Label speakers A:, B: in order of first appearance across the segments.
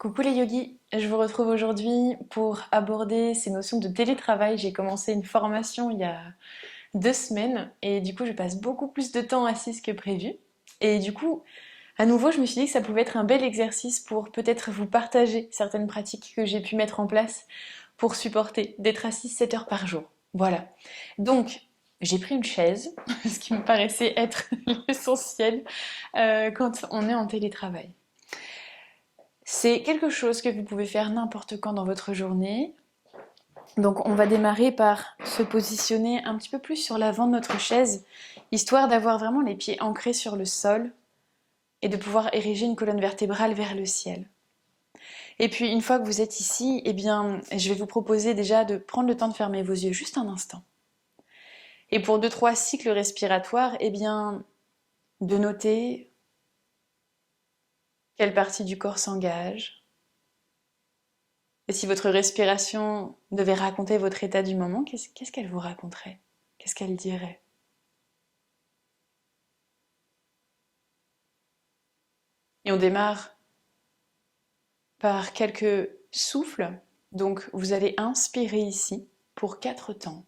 A: Coucou les yogis, je vous retrouve aujourd'hui pour aborder ces notions de télétravail. J'ai commencé une formation il y a 2 semaines et du coup je passe beaucoup plus de temps assise que prévu. Et du coup, à nouveau, je me suis dit que ça pouvait être un bel exercice pour peut-être vous partager certaines pratiques que j'ai pu mettre en place pour supporter d'être assise 7 heures par jour. Voilà. Donc, j'ai pris une chaise, ce qui me paraissait être l'essentiel quand on est en télétravail. C'est quelque chose que vous pouvez faire n'importe quand dans votre journée. Donc on va démarrer par se positionner un petit peu plus sur l'avant de notre chaise, histoire d'avoir vraiment les pieds ancrés sur le sol et de pouvoir ériger une colonne vertébrale vers le ciel. Et puis une fois que vous êtes ici, eh bien, je vais vous proposer déjà de prendre le temps de fermer vos yeux juste un instant. Et pour 2-3 cycles respiratoires, eh bien, de noter quelle partie du corps s'engage. Et si votre respiration devait raconter votre état du moment, qu'est-ce qu'elle vous raconterait? Qu'est-ce qu'elle dirait? Et on démarre par quelques souffles. Donc vous allez inspirer ici pour 4 temps.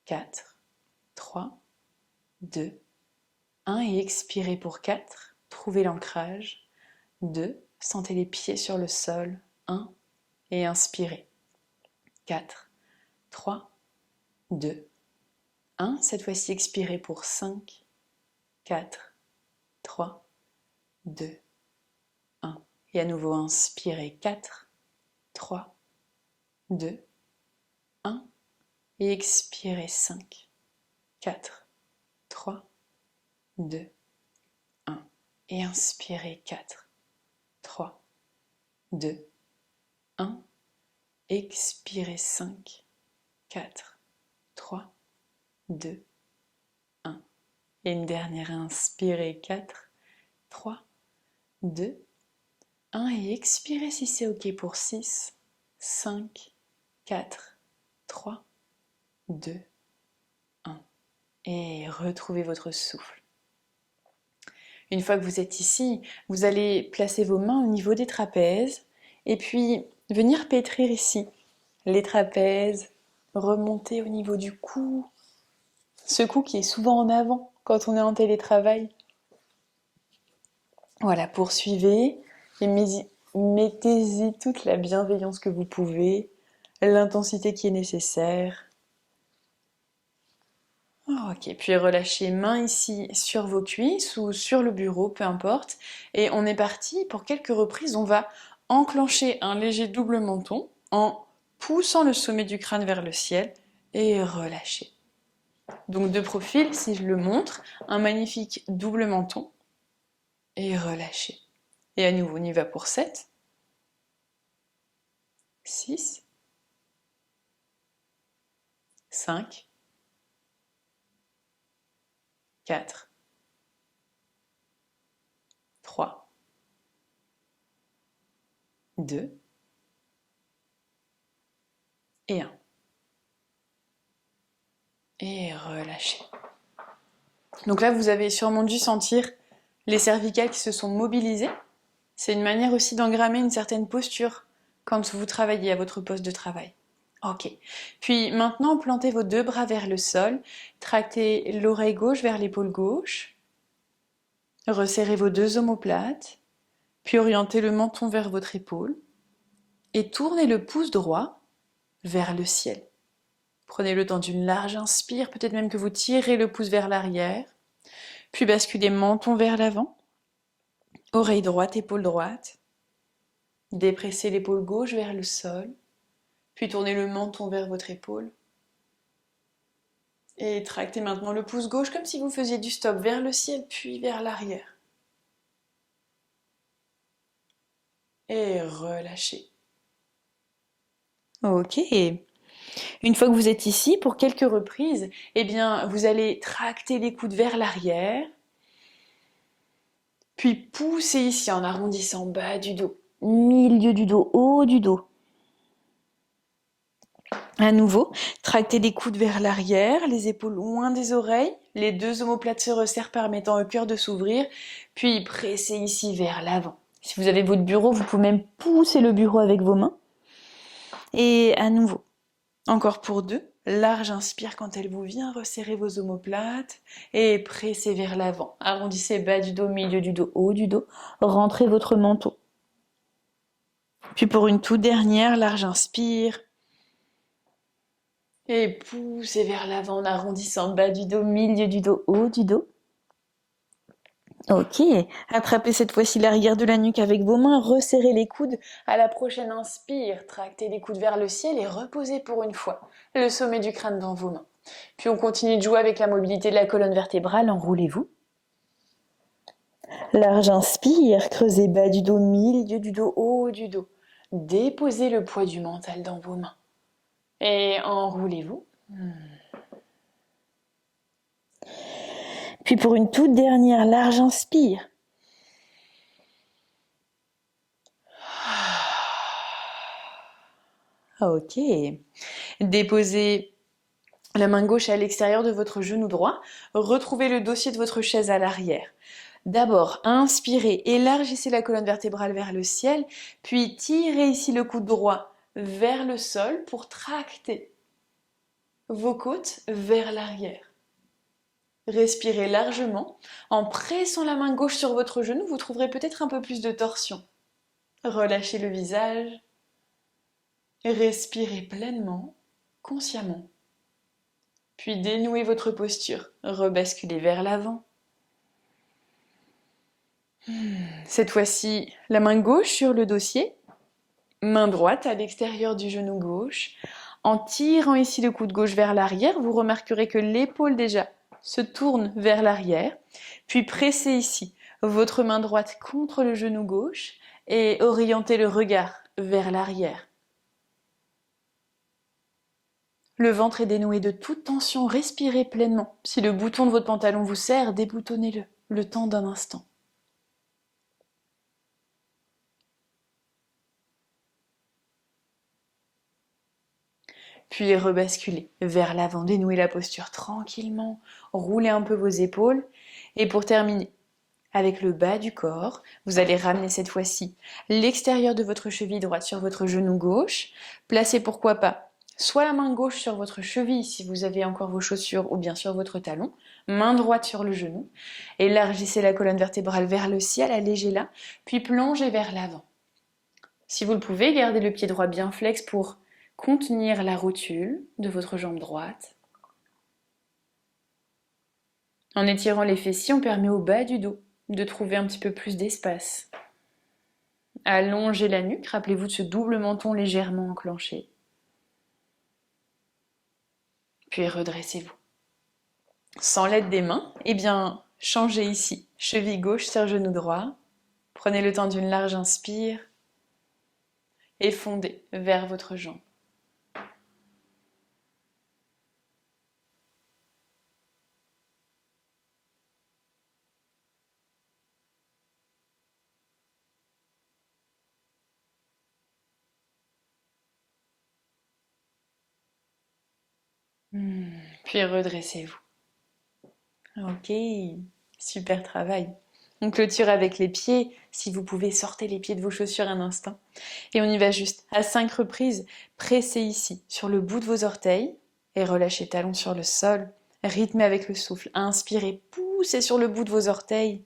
A: 4, 3, 2, 1 et expirez pour 4. Trouvez l'ancrage. 2, sentez les pieds sur le sol. 1 et inspirez. 4, 3, 2, 1. Cette fois-ci expirez pour 5, 4, 3, 2, 1. Et à nouveau inspirez 4, 3, 2, 1. Et expirez 5, 4, 3, 2, 1. Et inspirez 4, 3, 2, 1. Expirez 5, 4, 3, 2, 1. Et une dernière, inspirez 4, 3, 2, 1. Et expirez si c'est OK pour 6, 5, 4, 3, 2, 1. Et retrouvez votre souffle. Une fois que vous êtes ici, vous allez placer vos mains au niveau des trapèzes et puis venir pétrir ici les trapèzes, remonter au niveau du cou, ce cou qui est souvent en avant quand on est en télétravail. Voilà, poursuivez et mettez-y toute la bienveillance que vous pouvez, l'intensité qui est nécessaire. Ok, puis relâchez main ici sur vos cuisses ou sur le bureau, peu importe. Et on est parti pour quelques reprises. On va enclencher un léger double menton en poussant le sommet du crâne vers le ciel et relâcher. Donc de profil, si je le montre, un magnifique double menton et relâcher. Et à nouveau, on y va pour 7, 6, 5, 4, 3, 2 et 1. Et relâchez. Donc là, vous avez sûrement dû sentir les cervicales qui se sont mobilisées. C'est une manière aussi d'engrammer une certaine posture quand vous travaillez à votre poste de travail. Ok. Puis maintenant, plantez vos 2 bras vers le sol, tractez l'oreille gauche vers l'épaule gauche, resserrez vos 2 omoplates, puis orientez le menton vers votre épaule et tournez le pouce droit vers le ciel. Prenez le temps d'une large inspire, peut-être même que vous tirez le pouce vers l'arrière, puis basculez menton vers l'avant, oreille droite, épaule droite, dépressez l'épaule gauche vers le sol, puis tournez le menton vers votre épaule, et tractez maintenant le pouce gauche comme si vous faisiez du stop vers le ciel, puis vers l'arrière. Et relâchez. Ok. Une fois que vous êtes ici, pour quelques reprises, eh bien, vous allez tracter les coudes vers l'arrière, puis pousser ici en arrondissant bas du dos, milieu du dos, haut du dos. À nouveau, tractez les coudes vers l'arrière, les épaules loin des oreilles, les 2 omoplates se resserrent permettant au cœur de s'ouvrir, puis pressez ici vers l'avant. Si vous avez votre bureau, vous pouvez même pousser le bureau avec vos mains. Et à nouveau, encore pour 2. Large inspire quand elle vous vient, resserrez vos omoplates et pressez vers l'avant. Arrondissez bas du dos, milieu du dos, haut du dos. Rentrez votre menton. Puis pour une toute dernière, large inspire. Et poussez vers l'avant en arrondissant bas du dos, milieu du dos, haut du dos. Ok, attrapez cette fois-ci l'arrière de la nuque avec vos mains, resserrez les coudes. À la prochaine inspire, tractez les coudes vers le ciel et reposez pour une fois le sommet du crâne dans vos mains. Puis on continue de jouer avec la mobilité de la colonne vertébrale, enroulez-vous. Large inspire, creusez bas du dos, milieu du dos, haut du dos. Déposez le poids du mental dans vos mains. Et enroulez-vous. Puis pour une toute dernière, large inspire. Ok. Déposez la main gauche à l'extérieur de votre genou droit. Retrouvez le dossier de votre chaise à l'arrière. D'abord, inspirez, élargissez la colonne vertébrale vers le ciel, puis tirez ici le coude droit vers le sol pour tracter vos côtes vers l'arrière. Respirez largement. En pressant la main gauche sur votre genou, vous trouverez peut-être un peu plus de torsion. Relâchez le visage. Respirez pleinement, consciemment. Puis dénouez votre posture. Rebasculez vers l'avant. Cette fois-ci, la main gauche sur le dossier, main droite à l'extérieur du genou gauche. En tirant ici le coude gauche vers l'arrière, vous remarquerez que l'épaule déjà se tourne vers l'arrière. Puis pressez ici votre main droite contre le genou gauche et orientez le regard vers l'arrière. Le ventre est dénoué de toute tension, respirez pleinement. Si le bouton de votre pantalon vous serre, déboutonnez-le, le temps d'un instant. Puis rebasculez vers l'avant, dénouez la posture tranquillement, roulez un peu vos épaules. Et pour terminer, avec le bas du corps, vous allez ramener cette fois-ci l'extérieur de votre cheville droite sur votre genou gauche. Placez pourquoi pas soit la main gauche sur votre cheville si vous avez encore vos chaussures ou bien sur votre talon, main droite sur le genou. Élargissez la colonne vertébrale vers le ciel, allégez-la, puis plongez vers l'avant. Si vous le pouvez, gardez le pied droit bien flex pour contenir la rotule de votre jambe droite. En étirant les fessiers, on permet au bas du dos de trouver un petit peu plus d'espace. Allongez la nuque, rappelez-vous de ce double menton légèrement enclenché. Puis redressez-vous. Sans l'aide des mains, changez ici. Cheville gauche sur genou droit. Prenez le temps d'une large inspire et fondez vers votre jambe. Puis redressez-vous. Ok, super travail. On clôture avec les pieds. Si vous pouvez, sortez les pieds de vos chaussures un instant. Et on y va juste. À 5 reprises, pressez ici sur le bout de vos orteils et relâchez talons sur le sol. Rythmez avec le souffle. Inspirez, poussez sur le bout de vos orteils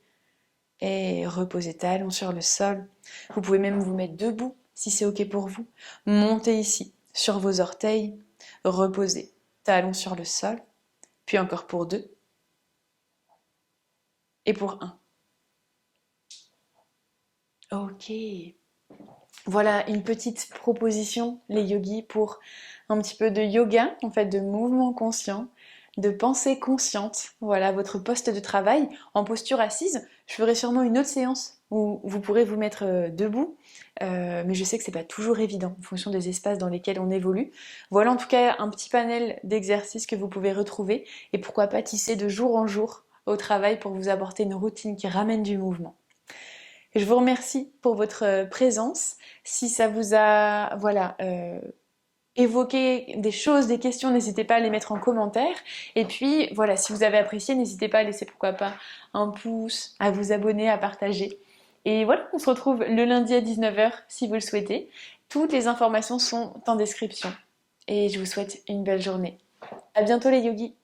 A: et reposez talons sur le sol. Vous pouvez même vous mettre debout si c'est ok pour vous. Montez ici sur vos orteils. Reposez talons sur le sol. Puis encore pour 2. Et pour 1. Ok. Voilà une petite proposition, les yogis, pour un petit peu de yoga, en fait, de mouvement conscient, de pensée consciente. Voilà votre poste de travail en posture assise. Je ferai sûrement une autre séance où vous pourrez vous mettre debout, mais je sais que c'est pas toujours évident en fonction des espaces dans lesquels on évolue. Voilà en tout cas un petit panel d'exercices que vous pouvez retrouver et pourquoi pas tisser de jour en jour au travail pour vous apporter une routine qui ramène du mouvement. Je vous remercie pour votre présence. Si ça vous a évoqué des choses, des questions, n'hésitez pas à les mettre en commentaire. Et puis voilà, si vous avez apprécié, n'hésitez pas à laisser pourquoi pas un pouce, à vous abonner, à partager. Et voilà, on se retrouve le lundi à 19 h si vous le souhaitez. Toutes les informations sont en description. Et je vous souhaite une belle journée. À bientôt les yogis!